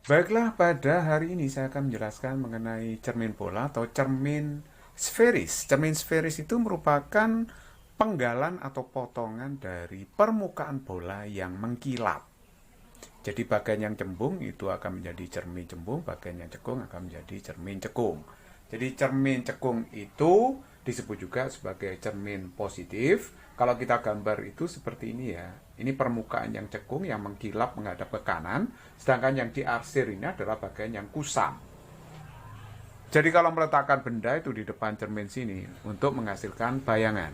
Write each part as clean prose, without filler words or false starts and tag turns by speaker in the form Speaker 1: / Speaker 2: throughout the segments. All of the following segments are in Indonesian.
Speaker 1: Baiklah, pada hari ini saya akan menjelaskan mengenai cermin bola atau cermin sferis. Cermin sferis itu merupakan penggalan atau potongan dari permukaan bola yang mengkilap. Jadi bagian yang cembung itu akan menjadi cermin cembung, bagian yang cekung akan menjadi cermin cekung. Jadi cermin cekung itu disebut juga sebagai cermin positif. Kalau kita gambar itu seperti ini ya. Ini permukaan yang cekung yang mengkilap menghadap ke kanan, sedangkan yang diarsir ini adalah bagian yang kusam. Jadi kalau meletakkan benda itu di depan cermin sini untuk menghasilkan bayangan.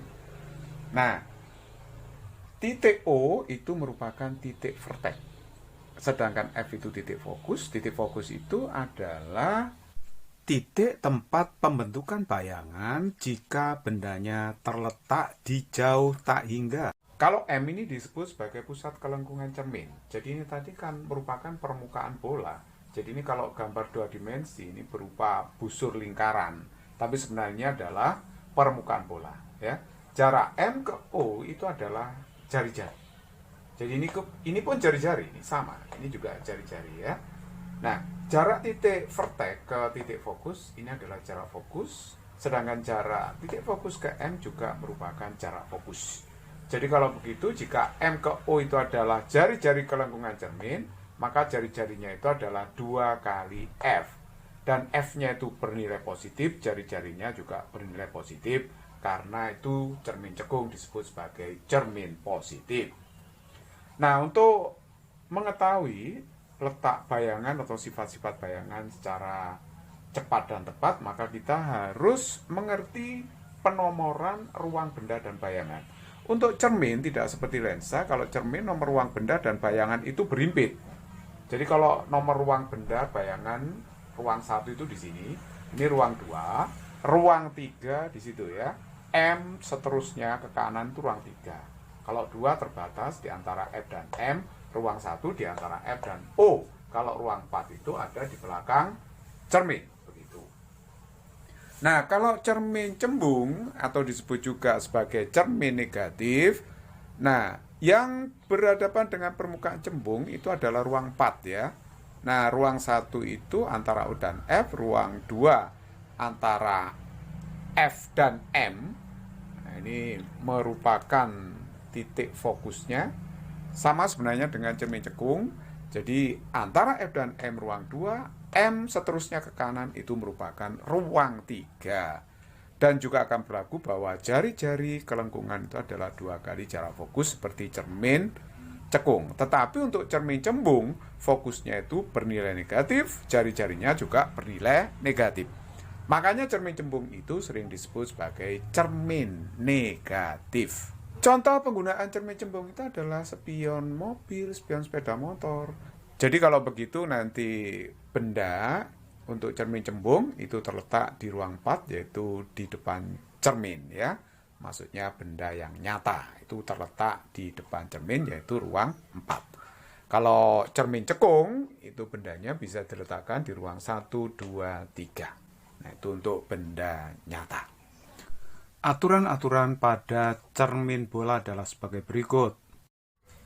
Speaker 1: Nah, titik O itu merupakan titik vertex. Sedangkan F itu titik fokus. Titik fokus itu adalah titik tempat pembentukan bayangan jika bendanya terletak di jauh tak hingga. Kalau M ini disebut sebagai pusat kelengkungan cermin. Jadi ini tadi kan merupakan permukaan bola. Jadi ini kalau gambar dua dimensi ini berupa busur lingkaran. Tapi sebenarnya adalah permukaan bola. Ya. Jarak M ke O itu adalah jari-jari. Jadi ini pun jari-jari, ini sama. Ini juga jari-jari ya. Nah, jarak titik vertex ke titik fokus ini adalah jarak fokus, sedangkan jarak titik fokus ke M juga merupakan jarak fokus. Jadi kalau begitu, jika M ke O itu adalah jari-jari kelengkungan cermin, maka jari-jarinya itu adalah 2 kali F. Dan F-nya itu bernilai positif, jari-jarinya juga bernilai positif, karena itu cermin cekung disebut sebagai cermin positif. Nah, untuk mengetahui letak bayangan atau sifat-sifat bayangan secara cepat dan tepat, maka kita harus mengerti penomoran ruang benda dan bayangan. Untuk cermin tidak seperti lensa. Kalau cermin nomor ruang benda dan bayangan itu berhimpit. Jadi kalau nomor ruang benda bayangan ruang 1 itu di sini, ini ruang 2, ruang 3 di situ ya. M seterusnya ke kanan itu ruang 3. Kalau 2 terbatas di antara F dan M, ruang 1 di antara F dan O. Kalau ruang 4 itu ada di belakang cermin. Begitu. Nah, kalau cermin cembung atau disebut juga sebagai cermin negatif, nah, yang berhadapan dengan permukaan cembung itu adalah ruang 4 ya. Nah, ruang 1 itu antara O dan F, ruang 2 antara F dan M. Nah, ini merupakan titik fokusnya sama sebenarnya dengan cermin cekung. Jadi antara F dan M ruang 2, M seterusnya ke kanan itu merupakan ruang 3. Dan juga akan berlaku bahwa jari-jari kelengkungan itu adalah 2 kali jarak fokus seperti cermin cekung. Tetapi untuk cermin cembung, fokusnya itu bernilai negatif, jari-jarinya juga bernilai negatif. Makanya cermin cembung itu sering disebut sebagai cermin negatif. Contoh penggunaan cermin cembung itu adalah spion mobil, spion sepeda motor. Jadi kalau begitu nanti benda untuk cermin cembung itu terletak di ruang 4, yaitu di depan cermin ya. Maksudnya benda yang nyata itu terletak di depan cermin, yaitu ruang 4. Kalau cermin cekung itu bendanya bisa diletakkan di ruang 1, 2, 3. Nah, itu untuk benda nyata. Aturan-aturan pada cermin bola adalah sebagai berikut.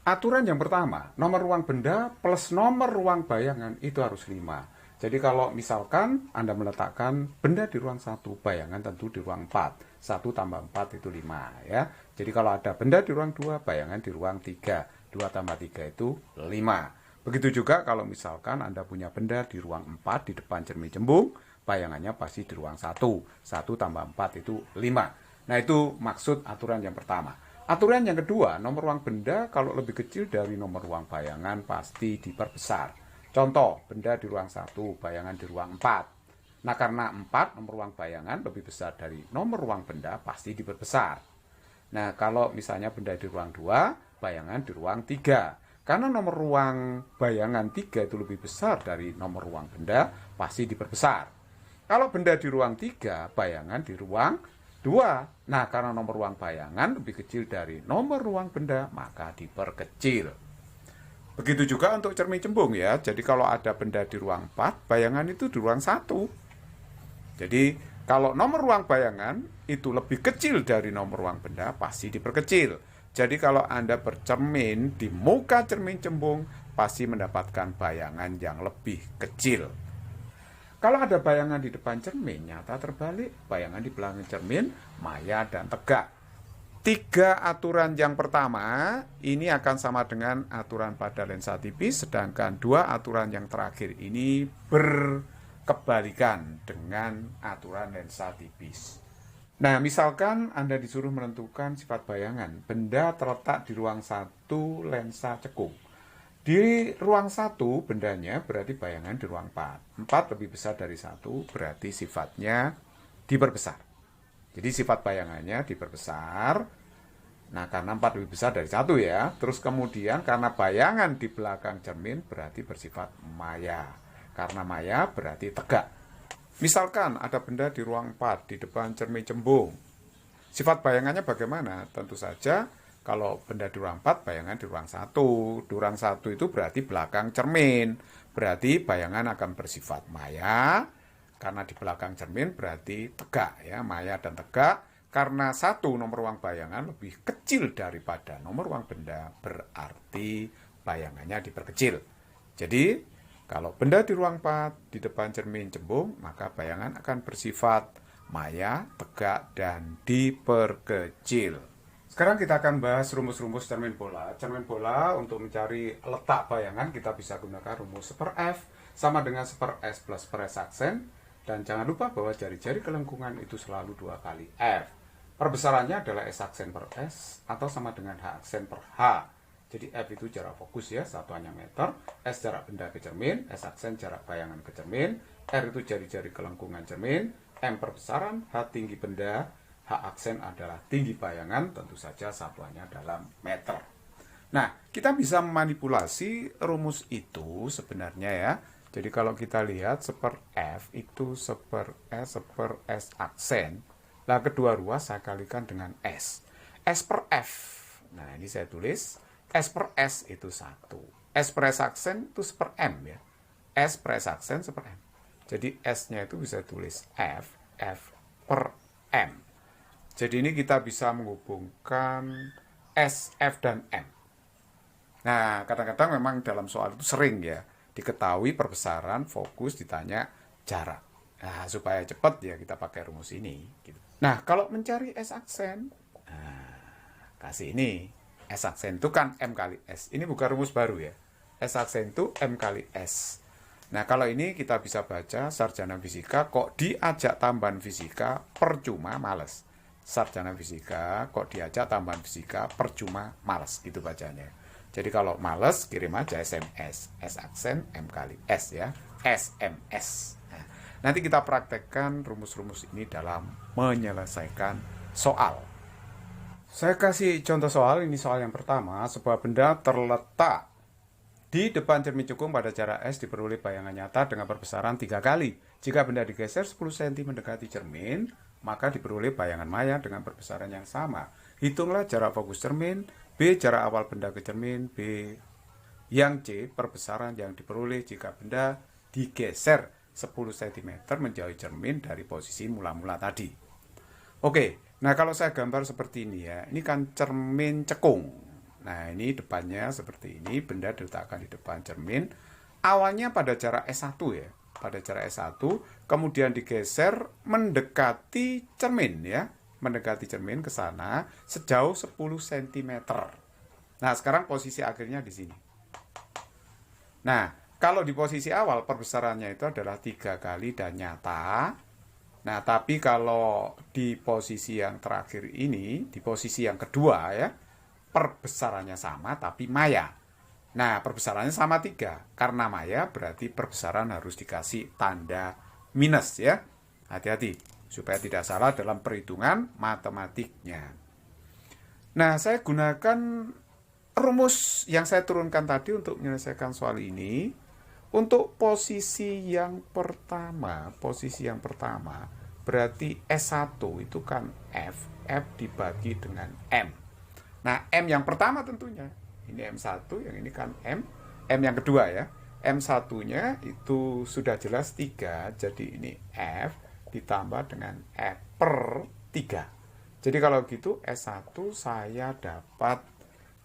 Speaker 1: Aturan yang pertama, nomor ruang benda plus nomor ruang bayangan itu harus 5. Jadi kalau misalkan Anda meletakkan benda di ruang 1, bayangan tentu di ruang 4. 1 tambah 4 itu 5 ya. Jadi kalau ada benda di ruang 2, bayangan di ruang 3. 2 tambah 3 itu 5. Begitu juga kalau misalkan Anda punya benda di ruang 4 di depan cermin cembung, bayangannya pasti di ruang 1. 1 tambah 4 itu 5. Nah, itu maksud aturan yang pertama. Aturan yang kedua, nomor ruang benda kalau lebih kecil dari nomor ruang bayangan pasti diperbesar. Contoh, benda di ruang 1, bayangan di ruang 4. Nah, karena 4 nomor ruang bayangan lebih besar dari nomor ruang benda pasti diperbesar. Nah, kalau misalnya benda di ruang 2, bayangan di ruang 3. Karena nomor ruang bayangan 3 itu lebih besar dari nomor ruang benda, pasti diperbesar. Kalau benda di ruang 3, bayangan di ruang 2. Nah, karena nomor ruang bayangan lebih kecil dari nomor ruang benda, maka diperkecil. Begitu juga untuk cermin cembung ya. Jadi kalau ada benda di ruang 4, bayangan itu di ruang 1. Jadi kalau nomor ruang bayangan itu lebih kecil dari nomor ruang benda, pasti diperkecil. Jadi kalau Anda bercermin di muka cermin cembung, pasti mendapatkan bayangan yang lebih kecil. Kalau ada bayangan di depan cermin, nyata terbalik, bayangan di belakang cermin, maya dan tegak. 3 aturan yang pertama, ini akan sama dengan aturan pada lensa tipis, sedangkan 2 aturan yang terakhir ini berkebalikan dengan aturan lensa tipis. Nah, misalkan Anda disuruh menentukan sifat bayangan, benda terletak di ruang 1 lensa cekung. Di ruang 1 bendanya berarti bayangan di ruang 4. 4 lebih besar dari 1 berarti sifatnya diperbesar. Jadi sifat bayangannya diperbesar. Nah, karena 4 lebih besar dari 1 ya. Terus kemudian karena bayangan di belakang cermin berarti bersifat maya. Karena maya berarti tegak. Misalkan ada benda di ruang 4 di depan cermin cembung. Sifat bayangannya bagaimana? Tentu saja kalau benda di ruang 4, bayangan di ruang 1. Di ruang 1 itu berarti belakang cermin. Berarti bayangan akan bersifat maya. Karena di belakang cermin berarti tegak ya, maya dan tegak. Karena 1 nomor ruang bayangan lebih kecil daripada nomor ruang benda, berarti bayangannya diperkecil. Jadi, kalau benda di ruang 4 di depan cermin cembung, maka bayangan akan bersifat maya, tegak, dan diperkecil. Sekarang kita akan bahas rumus-rumus cermin bola. Cermin bola untuk mencari letak bayangan kita bisa gunakan rumus seper F sama dengan seper S plus seper S aksen. Dan jangan lupa bahwa jari-jari kelengkungan itu selalu 2 kali F. Perbesarannya adalah S aksen per S atau sama dengan H aksen per H. Jadi F itu jarak fokus ya, satuannya meter. S jarak benda ke cermin, S aksen jarak bayangan ke cermin. R itu jari-jari kelengkungan cermin. M perbesaran, H tinggi benda. H aksen adalah tinggi bayangan, tentu saja satuannya dalam meter. Nah, kita bisa memanipulasi rumus itu sebenarnya ya. Jadi kalau kita lihat seper F itu seper S aksen. Nah, kedua ruas saya kalikan dengan S. S per F. Nah, ini saya tulis. S per S itu 1. S per S aksen itu seper M ya. S per S aksen seper M. Jadi S-nya itu bisa tulis F per M. Jadi ini kita bisa menghubungkan S, F, dan M. Nah, kadang-kadang memang dalam soal itu sering ya, diketahui perbesaran, fokus, ditanya jarak. Nah, supaya cepat ya kita pakai rumus ini. Gitu. Nah, kalau mencari S aksen, kasih ini. S aksen itu kan M kali S. Ini bukan rumus baru ya. S aksen itu M kali S. Nah, kalau ini kita bisa baca sarjana fisika kok diajak tambahan fisika percuma males. Sarjana fisika kok diajak tambahan fisika percuma males, gitu bacanya. Jadi kalau males kirim aja SMS. S aksen M kali S ya. SMS. Nah, nanti kita praktekkan rumus-rumus ini dalam menyelesaikan soal. Saya kasih contoh soal, ini soal yang pertama. Sebuah benda terletak di depan cermin cekung pada jarak S diperoleh bayangan nyata dengan perbesaran 3 kali. Jika benda digeser 10 cm mendekati cermin, maka diperoleh bayangan maya dengan perbesaran yang sama. Hitunglah jarak fokus cermin, B jarak awal benda ke cermin, B yang C perbesaran yang diperoleh jika benda digeser 10 cm menjauhi cermin dari posisi mula-mula tadi. Oke, nah kalau saya gambar seperti ini ya, ini kan cermin cekung. Nah ini depannya seperti ini, benda diletakkan di depan cermin. Awalnya pada jarak S1 ya, pada jarak S1, kemudian digeser mendekati cermin ya, mendekati cermin ke sana sejauh 10 cm. Nah, sekarang posisi akhirnya di sini. Nah, kalau di posisi awal perbesarannya itu adalah 3 kali dan nyata. Nah, tapi kalau di posisi yang terakhir ini, di posisi yang kedua ya, perbesarannya sama tapi maya. Nah, perbesarannya sama 3. Karena maya berarti perbesaran harus dikasih tanda minus ya. Hati-hati supaya tidak salah dalam perhitungan matematiknya. Nah, saya gunakan rumus yang saya turunkan tadi untuk menyelesaikan soal ini. Untuk posisi yang pertama berarti S1 itu kan F dibagi dengan M. Nah, M yang pertama tentunya. Ini M1, yang ini kan M yang kedua ya. M1-nya itu sudah jelas 3, jadi ini F ditambah dengan F per 3. Jadi kalau gitu S1 saya dapat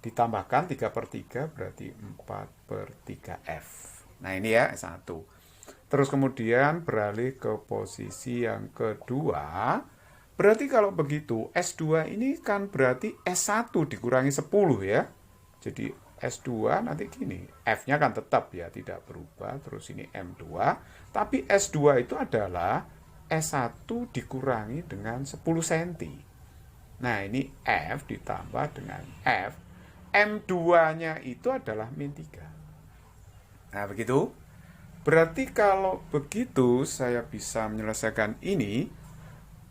Speaker 1: ditambahkan 3/3 berarti 4/3F. Nah ini ya S1. Terus kemudian beralih ke posisi yang kedua. Berarti kalau begitu S2 ini kan berarti S1 dikurangi 10 ya. Jadi S2 nanti gini, F-nya kan tetap ya, tidak berubah. Terus ini M2. Tapi S2 itu adalah S1 dikurangi dengan 10 cm. Nah ini F ditambah dengan F. M2-nya itu adalah min 3. Nah begitu. Berarti kalau begitu saya bisa menyelesaikan ini.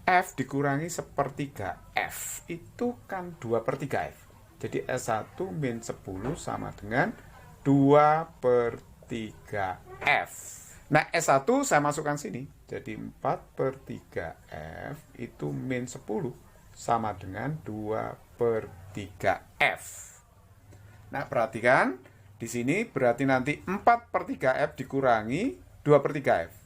Speaker 1: F dikurangi 1/3 F itu kan 2/3 F. Jadi S1 min 10 sama dengan 2/3 F. Nah S1 saya masukkan sini. Jadi 4/3 F itu min 10 sama dengan 2/3 F. Nah perhatikan di sini berarti nanti 4/3 F dikurangi 2/3 F.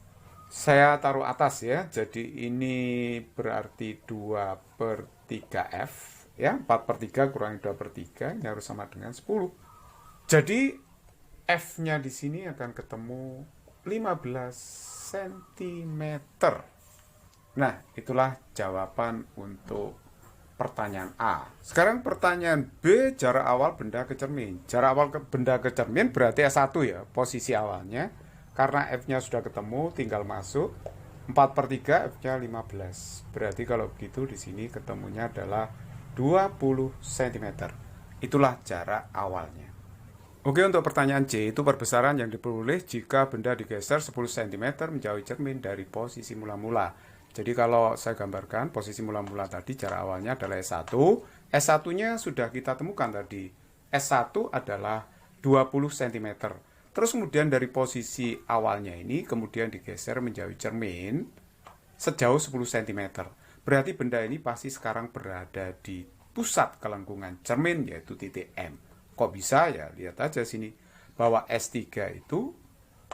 Speaker 1: Saya taruh atas ya, jadi ini berarti 2/3 F ya, 4/3 kurangi 2/3 ini harus sama dengan 10. Jadi F-nya di sini akan ketemu 15 cm. Nah, itulah jawaban untuk pertanyaan A. Sekarang pertanyaan B, jarak awal benda ke cermin. Jarak awal benda ke cermin berarti S1 ya, posisi awalnya. Karena F-nya sudah ketemu, tinggal masuk. 4/3 F-nya 15. Berarti kalau begitu di sini ketemunya adalah 20 cm. Itulah jarak awalnya. Oke, untuk pertanyaan C, itu perbesaran yang diperoleh jika benda digeser 10 cm menjauhi cermin dari posisi mula-mula. Jadi kalau saya gambarkan posisi mula-mula tadi jarak awalnya adalah S1. S1-nya sudah kita temukan tadi. S1 adalah 20 cm. Terus kemudian dari posisi awalnya ini kemudian digeser menjauhi cermin sejauh 10 cm. Berarti benda ini pasti sekarang berada di pusat kelengkungan cermin yaitu titik M. Kok bisa ya? Lihat aja sini bahwa S3 itu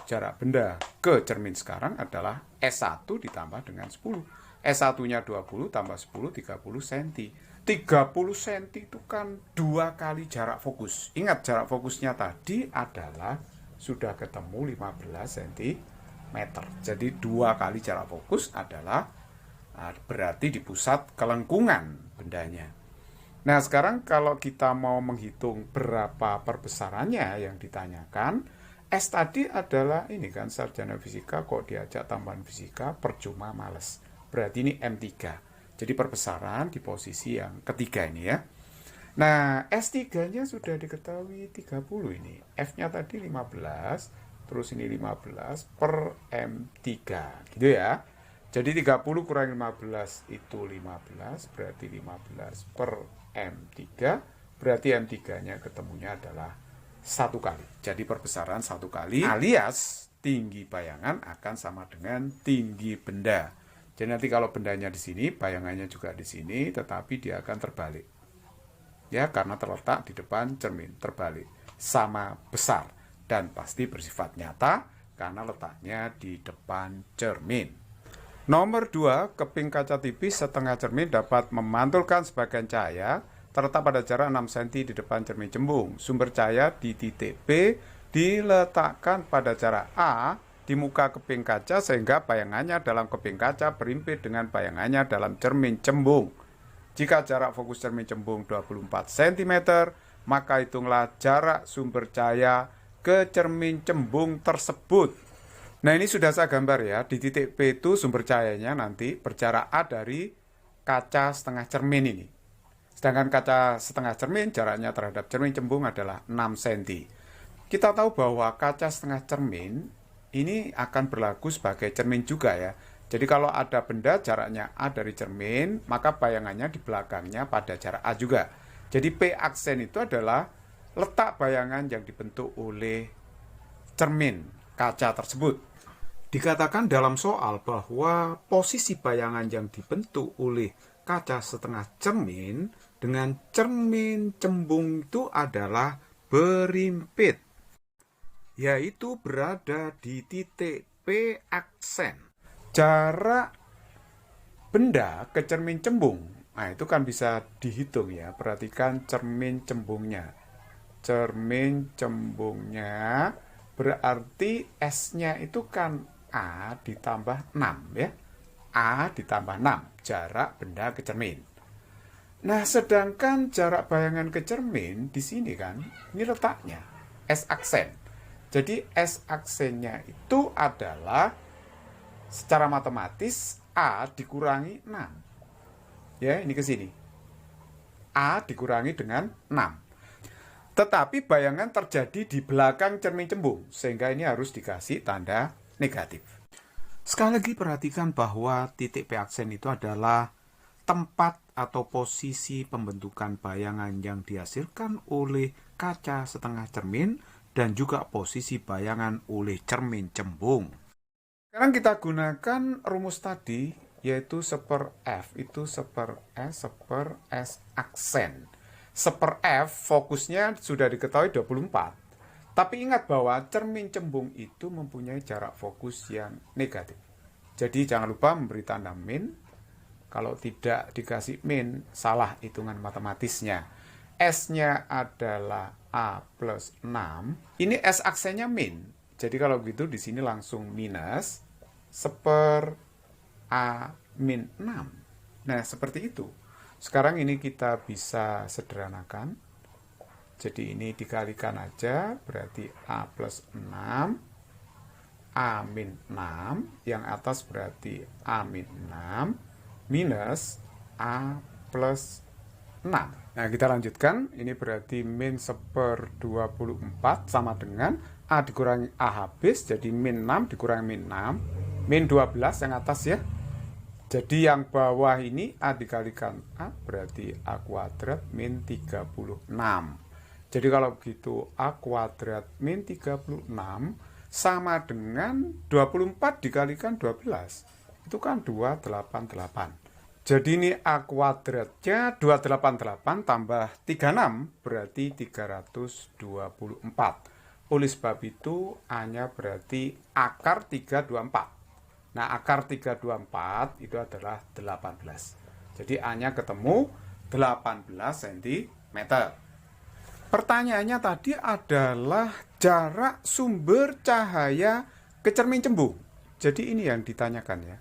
Speaker 1: jarak benda ke cermin sekarang adalah S1 ditambah dengan 10. S1-nya 20 tambah 10 30 cm. 30 cm itu kan 2 kali jarak fokus. Ingat jarak fokusnya tadi adalah sudah ketemu 15 cm. Jadi 2 kali jarak fokus adalah berarti di pusat kelengkungan bendanya. Nah sekarang kalau kita mau menghitung berapa perbesarannya yang ditanyakan, S tadi adalah ini kan sarjana fisika kok diajak tambahan fisika percuma males. Berarti ini M3. Jadi perbesaran di posisi yang ketiga ini ya. Nah, S3-nya sudah diketahui 30 ini. F-nya tadi 15, terus ini 15 per M3, gitu ya. Jadi 30 kurang 15 itu 15, berarti 15 per M3, berarti M3-nya ketemunya adalah 1 kali. Jadi perbesaran 1 kali, alias tinggi bayangan akan sama dengan tinggi benda. Jadi nanti kalau bendanya di sini, bayangannya juga di sini, tetapi dia akan terbalik. Ya, karena terletak di depan cermin, terbalik, sama besar dan pasti bersifat nyata karena letaknya di depan cermin. Nomor 2, keping kaca tipis setengah cermin dapat memantulkan sebagian cahaya terletak pada jarak 6 cm di depan cermin cembung. Sumber cahaya di titik B diletakkan pada jarak A di muka keping kaca sehingga bayangannya dalam keping kaca berimpit dengan bayangannya dalam cermin cembung. Jika jarak fokus cermin cembung 24 cm, maka hitunglah jarak sumber cahaya ke cermin cembung tersebut. Nah ini sudah saya gambar ya, di titik P itu sumber cahayanya nanti berjarak A dari kaca setengah cermin ini. Sedangkan kaca setengah cermin jaraknya terhadap cermin cembung adalah 6 cm. Kita tahu bahwa kaca setengah cermin ini akan berlaku sebagai cermin juga ya. Jadi kalau ada benda jaraknya A dari cermin, maka bayangannya di belakangnya pada jarak A juga. Jadi P aksen itu adalah letak bayangan yang dibentuk oleh cermin kaca tersebut. Dikatakan dalam soal bahwa posisi bayangan yang dibentuk oleh kaca setengah cermin dengan cermin cembung itu adalah berimpit, yaitu berada di titik P aksen. Jarak benda ke cermin cembung, nah itu kan bisa dihitung ya, perhatikan cermin cembungnya. cermin cembungnya, berarti S-nya itu kan A ditambah 6 ya. A ditambah 6, jarak benda ke cermin. Nah, sedangkan jarak bayangan ke cermin di sini kan, ini letaknya S aksen. Jadi S aksennya itu adalah secara matematis A dikurangi 6. Ya, ini ke sini. A dikurangi dengan 6. Tetapi bayangan terjadi di belakang cermin cembung, sehingga ini harus dikasih tanda negatif. Sekali lagi perhatikan bahwa titik P aksen itu adalah tempat atau posisi pembentukan bayangan yang dihasilkan oleh kaca setengah cermin dan juga posisi bayangan oleh cermin cembung. Sekarang kita gunakan rumus tadi, yaitu seper F itu seper S aksen. Seper F fokusnya sudah diketahui 24. Tapi ingat bahwa cermin cembung itu mempunyai jarak fokus yang negatif. Jadi jangan lupa memberi tanda min. Kalau tidak dikasih min, salah hitungan matematisnya. S-nya adalah A plus 6. Ini S aksennya min. Jadi kalau begitu di sini langsung minus seper A min 6. Nah, seperti itu. Sekarang ini kita bisa sederhanakan. Jadi ini dikalikan aja, berarti A plus 6, A min 6, yang atas berarti A min 6, minus A plus 6. Nah, kita lanjutkan. Ini berarti min seper 24 sama dengan A dikurangi A habis, jadi min 6 dikurangi min 6, min 12 yang atas ya. Jadi yang bawah ini A dikalikan A, berarti A kuadrat min 36. Jadi kalau begitu A kuadrat min 36 sama dengan 24 dikalikan 12. Itu kan 288. Jadi ini A kuadratnya 288 tambah 36 berarti 324. Oleh sebab itu A-nya berarti akar 324. Nah, akar 324 itu adalah 18. Jadi A-nya ketemu 18 cm. Pertanyaannya tadi adalah jarak sumber cahaya ke cermin cembung. Jadi ini yang ditanyakan ya.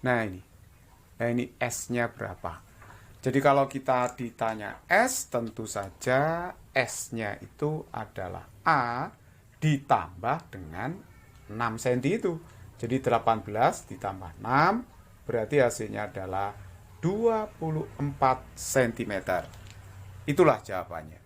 Speaker 1: Nah ini S-nya berapa? Jadi kalau kita ditanya S, tentu saja S-nya itu adalah A ditambah dengan 6 cm itu. Jadi 18 ditambah 6 berarti hasilnya adalah 24 cm. Itulah jawabannya.